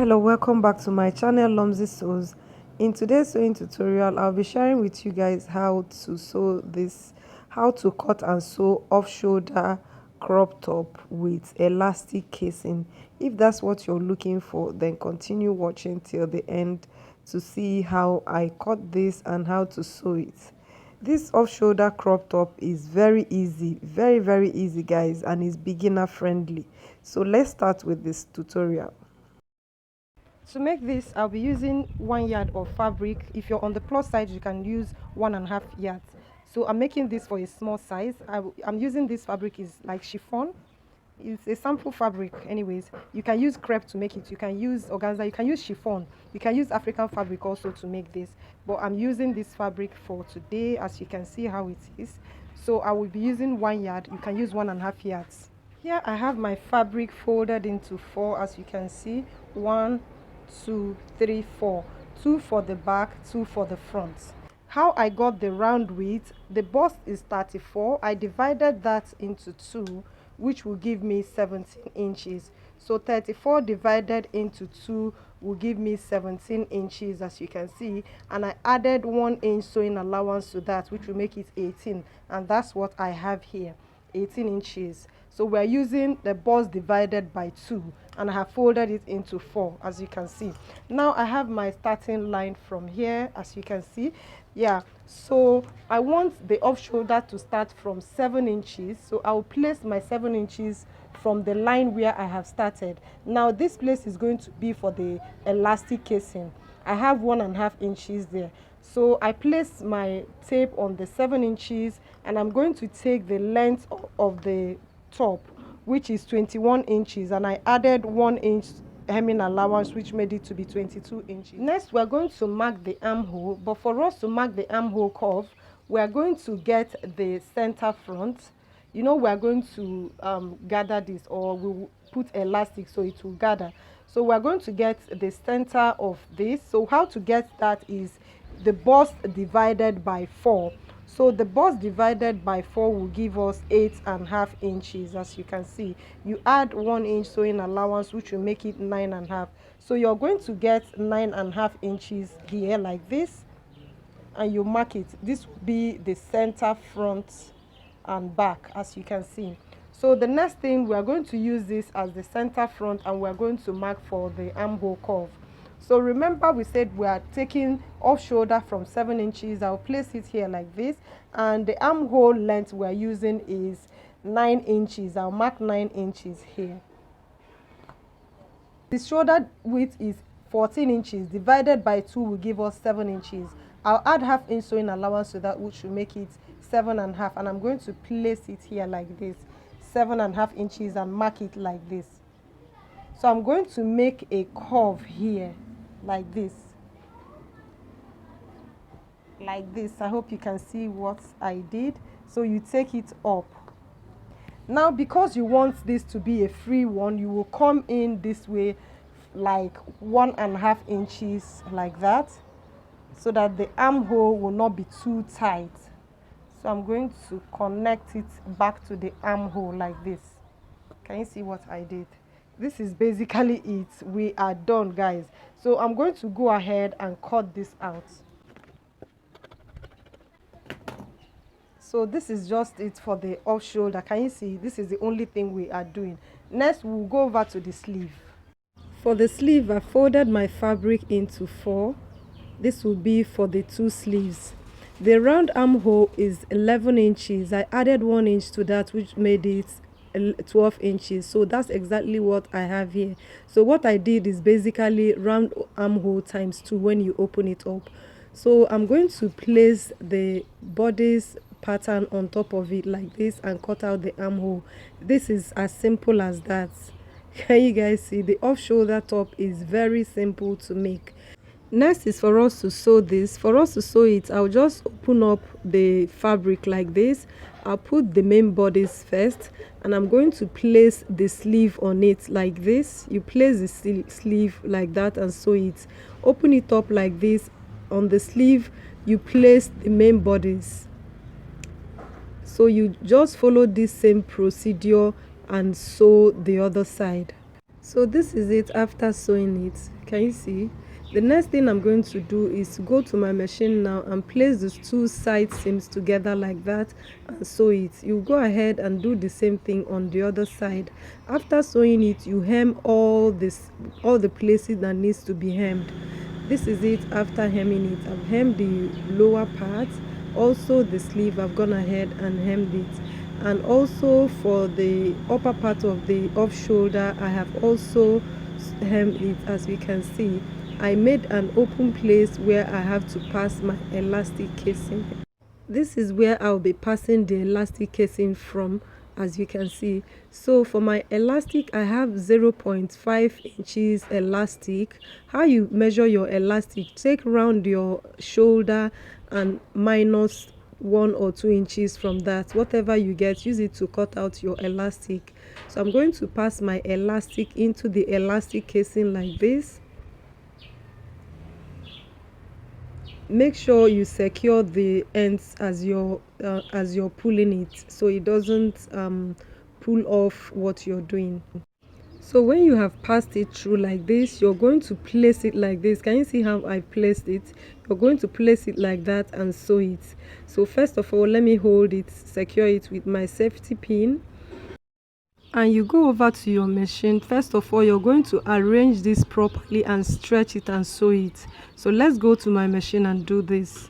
Hello, welcome back to my channel Lomzy Sews. In today's sewing tutorial, I'll be sharing with you guys how to sew this, how to cut and sew off-shoulder crop top with elastic casing. If that's what you're looking for, then continue watching till the end to see how I cut this and how to sew it. This off-shoulder crop top is very easy, very easy guys, and is beginner friendly. So let's start with this tutorial. To make this, I'll be using 1 yard of fabric. If you're on the plus side, you can use 1.5 yards. So I'm making this for a small size. I'm using this fabric is like chiffon. It's a sample fabric anyways. You can use crepe to make it. You can use organza. You can use chiffon. You can use African fabric also to make this. But I'm using this fabric for today, as you can see how it is. So I will be using 1 yard. You can use 1.5 yards. Here I have my fabric folded into 4, as you can see. 1, 2, 3, 4. 2 for the back, 2 for the front. How I got the round width: the bust is 34. I divided that into 2, which will give me 17 inches. So 34 divided into 2 will give me 17 inches, as you can see, and I added 1 inch sewing allowance to that, which will make it 18, and that's what I have here, 18 inches. So we're using the bust divided by 2, and I have folded it into 4, as you can see. Now I have my starting line from here, as you can see. Yeah, so I want the off shoulder to start from 7 inches. So I will place my 7 inches from the line where I have started. Now this place is going to be for the elastic casing. I have 1.5 inches there. So I place my tape on the 7 inches, and I'm going to take the length of the top, which is 21 inches, and I added 1 inch hemming allowance, which made it to be 22 inches. Next, we're going to mark the armhole, but for us to mark the armhole curve, we're going to get the center front. You know, we're going to gather this, or we'll put elastic so it will gather. So we're going to get the center of this. So how to get that is the bust divided by 4. So the bust divided by 4 will give us 8.5 inches, as you can see. You add 1 inch sewing allowance, which will make it 9.5. So you're going to get 9.5 inches here like this, and you mark it. This will be the center front and back, as you can see. So the next thing, we are going to use this as the center front, and we're going to mark for the armhole curve. So remember, we said we are taking off shoulder from 7 inches. I'll place it here like this, and the armhole length we're using is 9 inches. I'll mark 9 inches here. The shoulder width is 14 inches. Divided by 2 will give us 7 inches. I'll add ½ inch sewing allowance to that, which will make it 7.5, and I'm going to place it here like this, 7.5 inches, and mark it like this. So I'm going to make a curve here like this. I hope you can see what I did. So you take it up. Now, because you want this to be a free one, you will come in this way like 1.5 inches like that, so that the armhole will not be too tight. So I'm going to connect it back to the armhole like this. Can you see what I did? This is basically it. We are done, guys. So I'm going to go ahead and cut this out. So this is just it for the off shoulder. Can you see? This is the only thing we are doing. Next, we'll go over to the sleeve. For the sleeve, I folded my fabric into 4. This will be for the 2 sleeves. The round armhole is 11 inches. I added 1 inch to that, which made it 12 inches. So that's exactly what I have here. So what I did is basically round armhole times 2 when you open it up. So I'm going to place the bodice pattern on top of it like this and cut out the armhole. This is as simple as that. Can you guys see? The off shoulder top is very simple to make. Next is for us to sew this. For us to sew it, I'll just open up the fabric like this. I'll put the main bodice first, and I'm going to place the sleeve on it like this. You place the sleeve like that and sew it. Open it up like this. On the sleeve, you place the main bodice. So you just follow this same procedure and sew the other side. So this is it after sewing it. Can you see? The next thing I'm going to do is to go to my machine now and place these two side seams together like that and sew it. You go ahead and do the same thing on the other side. After sewing it, you hem all the places that needs to be hemmed. This is it after hemming it. I've hemmed the lower part, also the sleeve. I've gone ahead and hemmed it, and also for the upper part of the off shoulder I have also hemmed it. As we can see, I made an open place where I have to pass my elastic casing. This is where I'll be passing the elastic casing from, as you can see. So for my elastic, I have 0.5 inches elastic. How you measure your elastic: take round your shoulder and minus 1 or 2 inches from that. Whatever you get, use it to cut out your elastic. So I'm going to pass my elastic into the elastic casing like this. Make sure you secure the ends as you're pulling it, so it doesn't pull off what you're doing. So when you have passed it through like this, you're going to place it like this. Can you see how I placed it? You're going to place it like that and sew it. So first of all, let me hold it, secure it with my safety pin. And you go over to your machine. First of all, you're going to arrange this properly and stretch it and sew it. So let's go to my machine and do this.